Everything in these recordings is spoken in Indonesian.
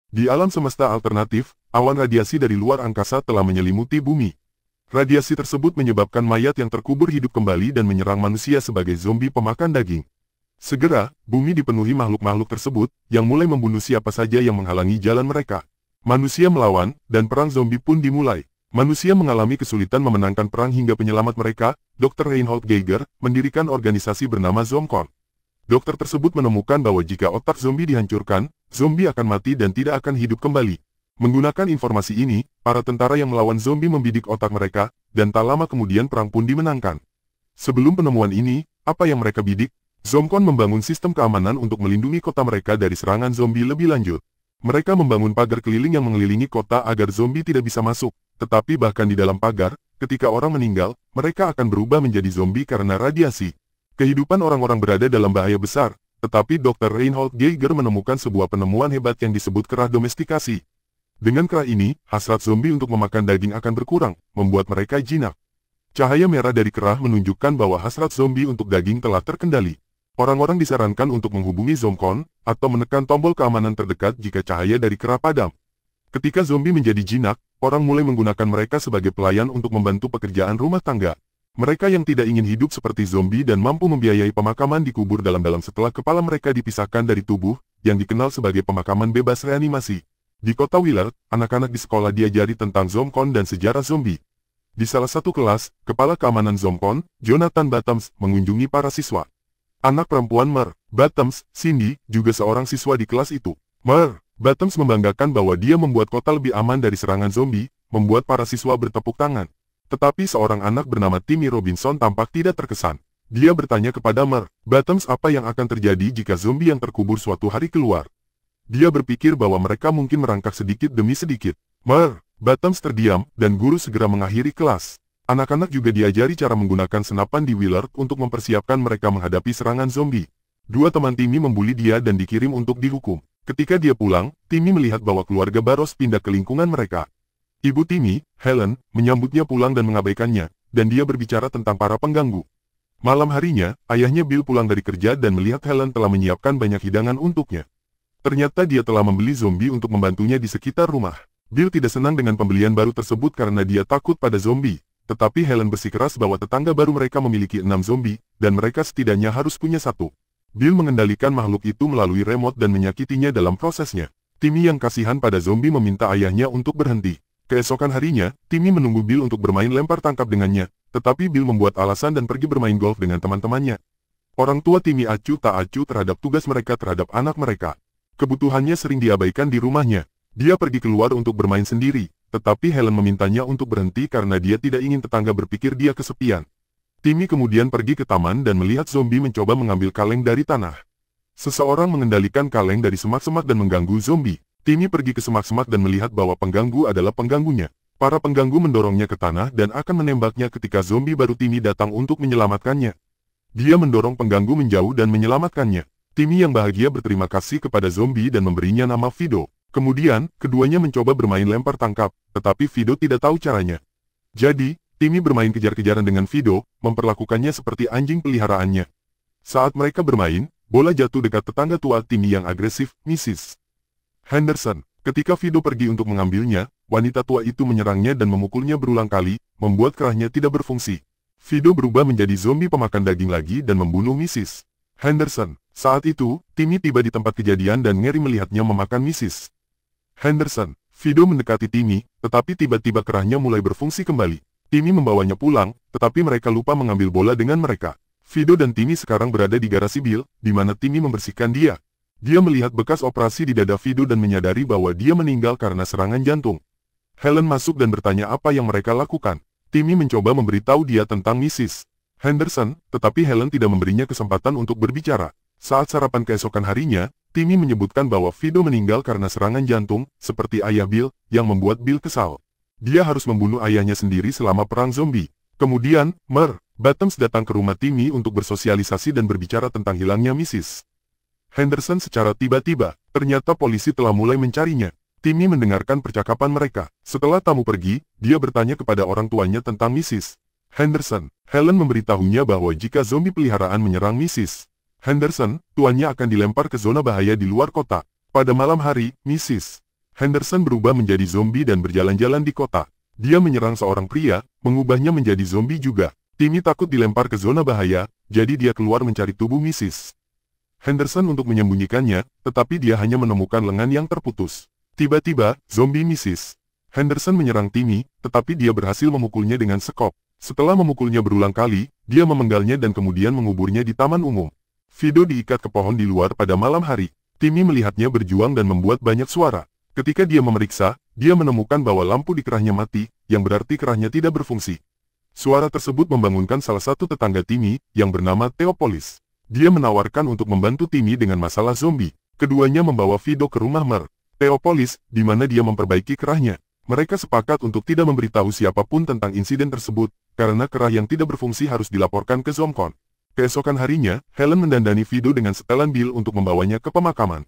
Di alam semesta alternatif, awan radiasi dari luar angkasa telah menyelimuti bumi. Radiasi tersebut menyebabkan mayat yang terkubur hidup kembali dan menyerang manusia sebagai zombie pemakan daging. Segera, bumi dipenuhi makhluk-makhluk tersebut, yang mulai membunuh siapa saja yang menghalangi jalan mereka. Manusia melawan, dan perang zombie pun dimulai. Manusia mengalami kesulitan memenangkan perang hingga penyelamat mereka, Dr. Reinhold Geiger, mendirikan organisasi bernama Zomcon. Dokter tersebut menemukan bahwa jika otak zombie dihancurkan, zombie akan mati dan tidak akan hidup kembali. Menggunakan informasi ini, para tentara yang melawan zombie membidik otak mereka, dan tak lama kemudian perang pun dimenangkan. Sebelum penemuan ini, apa yang mereka bidik? Zomcon membangun sistem keamanan untuk melindungi kota mereka dari serangan zombie lebih lanjut. Mereka membangun pagar keliling yang mengelilingi kota agar zombie tidak bisa masuk, tetapi bahkan di dalam pagar, ketika orang meninggal, mereka akan berubah menjadi zombie karena radiasi. Kehidupan orang-orang berada dalam bahaya besar, tetapi Dr. Reinhold Geiger menemukan sebuah penemuan hebat yang disebut kerah domestikasi. Dengan kerah ini, hasrat zombie untuk memakan daging akan berkurang, membuat mereka jinak. Cahaya merah dari kerah menunjukkan bahwa hasrat zombie untuk daging telah terkendali. Orang-orang disarankan untuk menghubungi Zomcon, atau menekan tombol keamanan terdekat jika cahaya dari kerah padam. Ketika zombie menjadi jinak, orang mulai menggunakan mereka sebagai pelayan untuk membantu pekerjaan rumah tangga. Mereka yang tidak ingin hidup seperti zombie dan mampu membiayai pemakaman dikubur dalam-dalam setelah kepala mereka dipisahkan dari tubuh, yang dikenal sebagai pemakaman bebas reanimasi. Di kota Willard, anak-anak di sekolah diajari tentang Zomcon dan sejarah zombie. Di salah satu kelas, kepala keamanan Zomcon, Jonathan Bottoms, mengunjungi para siswa. Anak perempuan Mer, Bottoms, Cindy, juga seorang siswa di kelas itu. Mer, Bottoms membanggakan bahwa dia membuat kota lebih aman dari serangan zombie, membuat para siswa bertepuk tangan. Tetapi seorang anak bernama Timmy Robinson tampak tidak terkesan. Dia bertanya kepada Mer, Bottoms apa yang akan terjadi jika zombie yang terkubur suatu hari keluar. Dia berpikir bahwa mereka mungkin merangkak sedikit demi sedikit. Mer, Bottoms terdiam, dan guru segera mengakhiri kelas. Anak-anak juga diajari cara menggunakan senapan di Willard untuk mempersiapkan mereka menghadapi serangan zombie. Dua teman Timmy membuli dia dan dikirim untuk dihukum. Ketika dia pulang, Timmy melihat bahwa keluarga Barros pindah ke lingkungan mereka. Ibu Timmy, Helen, menyambutnya pulang dan mengabaikannya, dan dia berbicara tentang para pengganggu. Malam harinya, ayahnya Bill pulang dari kerja dan melihat Helen telah menyiapkan banyak hidangan untuknya. Ternyata dia telah membeli zombie untuk membantunya di sekitar rumah. Bill tidak senang dengan pembelian baru tersebut karena dia takut pada zombie, tetapi Helen bersikeras bahwa tetangga baru mereka memiliki 6 zombie, dan mereka setidaknya harus punya satu. Bill mengendalikan makhluk itu melalui remote dan menyakitinya dalam prosesnya. Timmy yang kasihan pada zombie meminta ayahnya untuk berhenti. Keesokan harinya, Timmy menunggu Bill untuk bermain lempar tangkap dengannya, tetapi Bill membuat alasan dan pergi bermain golf dengan teman-temannya. Orang tua Timmy acuh tak acuh terhadap tugas mereka terhadap anak mereka. Kebutuhannya sering diabaikan di rumahnya. Dia pergi keluar untuk bermain sendiri, tetapi Helen memintanya untuk berhenti karena dia tidak ingin tetangga berpikir dia kesepian. Timmy kemudian pergi ke taman dan melihat zombie mencoba mengambil kaleng dari tanah. Seseorang mengendalikan kaleng dari semak-semak dan mengganggu zombie. Timmy pergi ke semak-semak dan melihat bahwa pengganggu adalah pengganggunya. Para pengganggu mendorongnya ke tanah dan akan menembaknya ketika zombie baru Timmy datang untuk menyelamatkannya. Dia mendorong pengganggu menjauh dan menyelamatkannya. Timmy yang bahagia berterima kasih kepada zombie dan memberinya nama Fido. Kemudian, keduanya mencoba bermain lempar tangkap, tetapi Fido tidak tahu caranya. Jadi, Timmy bermain kejar-kejaran dengan Fido, memperlakukannya seperti anjing peliharaannya. Saat mereka bermain, bola jatuh dekat tetangga tua Timmy yang agresif, Mrs. Henderson. Ketika Fido pergi untuk mengambilnya, wanita tua itu menyerangnya dan memukulnya berulang kali, membuat kerahnya tidak berfungsi. Fido berubah menjadi zombie pemakan daging lagi dan membunuh Mrs. Henderson. Saat itu, Timmy tiba di tempat kejadian dan ngeri melihatnya memakan Mrs. Henderson. Fido mendekati Timmy, tetapi tiba-tiba kerahnya mulai berfungsi kembali. Timmy membawanya pulang, tetapi mereka lupa mengambil bola dengan mereka. Fido dan Timmy sekarang berada di garasi Bill, di mana Timmy membersihkan dia. Dia melihat bekas operasi di dada Fido dan menyadari bahwa dia meninggal karena serangan jantung. Helen masuk dan bertanya apa yang mereka lakukan. Timmy mencoba memberitahu dia tentang Mrs. Henderson, tetapi Helen tidak memberinya kesempatan untuk berbicara. Saat sarapan keesokan harinya, Timmy menyebutkan bahwa Fido meninggal karena serangan jantung, seperti ayah Bill, yang membuat Bill kesal. Dia harus membunuh ayahnya sendiri selama perang zombie. Kemudian, Mer, Bottoms datang ke rumah Timmy untuk bersosialisasi dan berbicara tentang hilangnya Mrs. Henderson secara tiba-tiba. Ternyata polisi telah mulai mencarinya. Timmy mendengarkan percakapan mereka. Setelah tamu pergi, dia bertanya kepada orang tuanya tentang Mrs. Henderson. Helen memberitahunya bahwa jika zombie peliharaan menyerang Mrs. Henderson, tuannya akan dilempar ke zona bahaya di luar kota. Pada malam hari, Mrs. Henderson berubah menjadi zombie dan berjalan-jalan di kota. Dia menyerang seorang pria, mengubahnya menjadi zombie juga. Timmy takut dilempar ke zona bahaya, jadi dia keluar mencari tubuh Mrs. Henderson untuk menyembunyikannya, tetapi dia hanya menemukan lengan yang terputus. Tiba-tiba, zombie Mrs. Henderson menyerang Timmy, tetapi dia berhasil memukulnya dengan sekop. Setelah memukulnya berulang kali, dia memenggalnya dan kemudian menguburnya di taman umum. Fido diikat ke pohon di luar pada malam hari. Timmy melihatnya berjuang dan membuat banyak suara. Ketika dia memeriksa, dia menemukan bahwa lampu di kerahnya mati, yang berarti kerahnya tidak berfungsi. Suara tersebut membangunkan salah satu tetangga Timmy, yang bernama Theopolis. Dia menawarkan untuk membantu Timmy dengan masalah zombie. Keduanya membawa Fido ke rumah Mer. Theopolis, di mana dia memperbaiki kerahnya. Mereka sepakat untuk tidak memberitahu siapapun tentang insiden tersebut, karena kerah yang tidak berfungsi harus dilaporkan ke Zomcon. Keesokan harinya, Helen mendandani Fido dengan setelan Bill untuk membawanya ke pemakaman.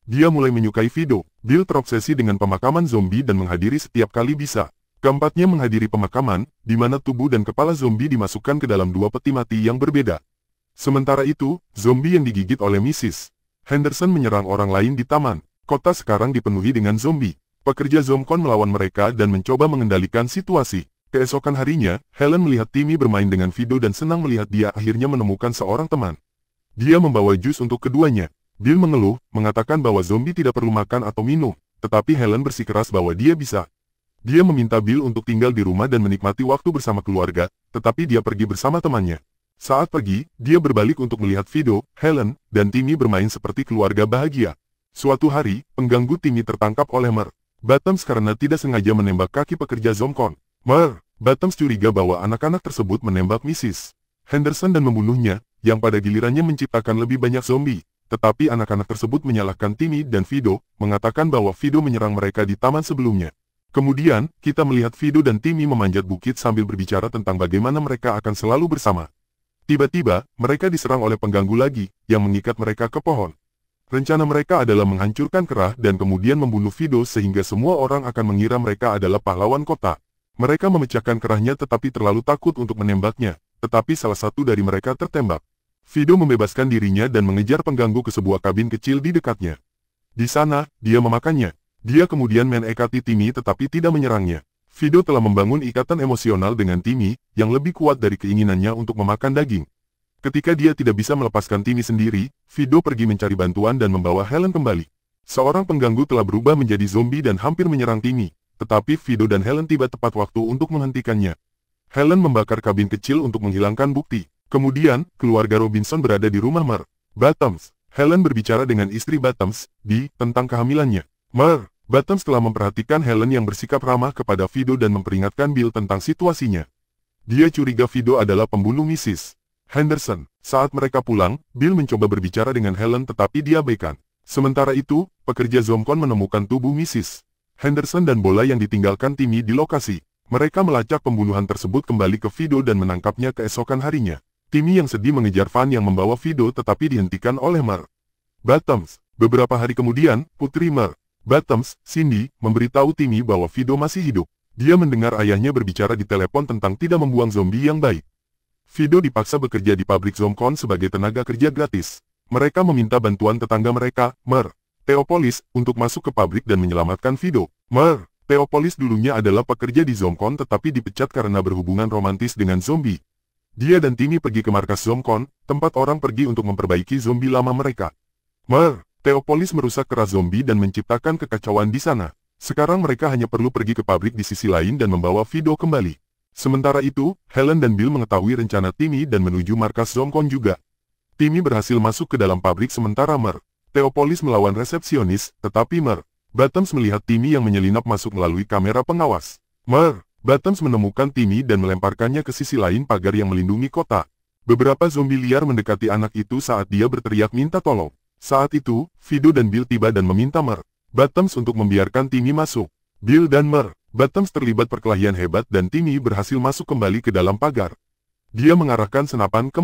Dia mulai menyukai Fido. Bill terobsesi dengan pemakaman zombie dan menghadiri setiap kali bisa. Keempatnya menghadiri pemakaman, di mana tubuh dan kepala zombie dimasukkan ke dalam dua peti mati yang berbeda. Sementara itu, zombie yang digigit oleh Mrs. Henderson menyerang orang lain di taman. Kota sekarang dipenuhi dengan zombie. Pekerja Zomcon melawan mereka dan mencoba mengendalikan situasi. Keesokan harinya, Helen melihat Timmy bermain dengan Fido dan senang melihat dia akhirnya menemukan seorang teman. Dia membawa jus untuk keduanya. Bill mengeluh, mengatakan bahwa zombie tidak perlu makan atau minum, tetapi Helen bersikeras bahwa dia bisa. Dia meminta Bill untuk tinggal di rumah dan menikmati waktu bersama keluarga, tetapi dia pergi bersama temannya. Saat pergi, dia berbalik untuk melihat Fido, Helen, dan Timmy bermain seperti keluarga bahagia. Suatu hari, pengganggu Timmy tertangkap oleh Mer. Bottoms karena tidak sengaja menembak kaki pekerja Zomcon. Bottoms curiga bahwa anak-anak tersebut menembak Mrs. Henderson dan membunuhnya, yang pada gilirannya menciptakan lebih banyak zombie. Tetapi anak-anak tersebut menyalahkan Timmy dan Fido, mengatakan bahwa Fido menyerang mereka di taman sebelumnya. Kemudian, kita melihat Fido dan Timmy memanjat bukit sambil berbicara tentang bagaimana mereka akan selalu bersama. Tiba-tiba, mereka diserang oleh pengganggu lagi, yang mengikat mereka ke pohon. Rencana mereka adalah menghancurkan kerah dan kemudian membunuh Fido sehingga semua orang akan mengira mereka adalah pahlawan kota. Mereka memecahkan kerahnya tetapi terlalu takut untuk menembaknya, tetapi salah satu dari mereka tertembak. Fido membebaskan dirinya dan mengejar pengganggu ke sebuah kabin kecil di dekatnya. Di sana, dia memakannya. Dia kemudian menekati Timmy tetapi tidak menyerangnya. Fido telah membangun ikatan emosional dengan Timmy, yang lebih kuat dari keinginannya untuk memakan daging. Ketika dia tidak bisa melepaskan Timmy sendiri, Fido pergi mencari bantuan dan membawa Helen kembali. Seorang pengganggu telah berubah menjadi zombie dan hampir menyerang Timmy, tetapi Fido dan Helen tiba tepat waktu untuk menghentikannya. Helen membakar kabin kecil untuk menghilangkan bukti. Kemudian, keluarga Robinson berada di rumah Mer. Bottoms. Helen berbicara dengan istri Bottoms, tentang kehamilannya. Bottoms telah memperhatikan Helen yang bersikap ramah kepada Fido dan memperingatkan Bill tentang situasinya. Dia curiga Fido adalah pembunuh Mrs. Henderson. Saat mereka pulang, Bill mencoba berbicara dengan Helen tetapi diabaikan. Sementara itu, pekerja Zomcon menemukan tubuh Mrs. Henderson dan bola yang ditinggalkan Timmy di lokasi. Mereka melacak pembunuhan tersebut kembali ke Fido dan menangkapnya keesokan harinya. Timmy yang sedih mengejar Van yang membawa Fido tetapi dihentikan oleh Mer. Bottoms. Beberapa hari kemudian, putri Mer, Bottoms, Cindy, memberitahu Timmy bahwa Fido masih hidup. Dia mendengar ayahnya berbicara di telepon tentang tidak membuang zombie yang baik. Fido dipaksa bekerja di pabrik Zomcon sebagai tenaga kerja gratis. Mereka meminta bantuan tetangga mereka, Mer, Theopolis, untuk masuk ke pabrik dan menyelamatkan Fido. Theopolis dulunya adalah pekerja di Zomcon tetapi dipecat karena berhubungan romantis dengan zombie. Dia dan Timmy pergi ke markas Zomcon, tempat orang pergi untuk memperbaiki zombie lama mereka. Theopolis merusak kerah zombie dan menciptakan kekacauan di sana. Sekarang mereka hanya perlu pergi ke pabrik di sisi lain dan membawa Fido kembali. Sementara itu, Helen dan Bill mengetahui rencana Timmy dan menuju markas Zomcon juga. Timmy berhasil masuk ke dalam pabrik sementara Theopolis melawan resepsionis, tetapi Bottoms melihat Timmy yang menyelinap masuk melalui kamera pengawas. Bottoms menemukan Timmy dan melemparkannya ke sisi lain pagar yang melindungi kota. Beberapa zombie liar mendekati anak itu saat dia berteriak minta tolong. Saat itu, Fido dan Bill tiba dan meminta Bottoms untuk membiarkan Timmy masuk. Bill dan Bottoms terlibat perkelahian hebat dan Timmy berhasil masuk kembali ke dalam pagar. Dia mengarahkan senapan ke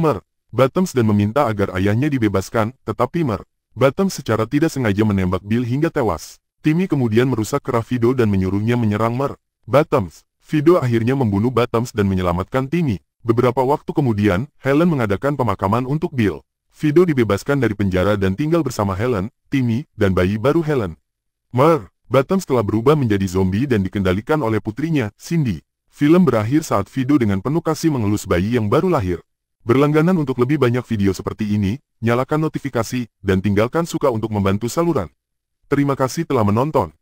Bottoms dan meminta agar ayahnya dibebaskan, tetapi Bottoms secara tidak sengaja menembak Bill hingga tewas. Timmy kemudian merusak kerah Fido dan menyuruhnya menyerang Bottoms. Fido akhirnya membunuh Bottoms dan menyelamatkan Timmy. Beberapa waktu kemudian, Helen mengadakan pemakaman untuk Bill. Fido dibebaskan dari penjara dan tinggal bersama Helen, Timmy, dan bayi baru Helen. Bottoms telah berubah menjadi zombie dan dikendalikan oleh putrinya, Cindy. Film berakhir saat Fido dengan penuh kasih mengelus bayi yang baru lahir. Berlangganan untuk lebih banyak video seperti ini, nyalakan notifikasi, dan tinggalkan suka untuk membantu saluran. Terima kasih telah menonton.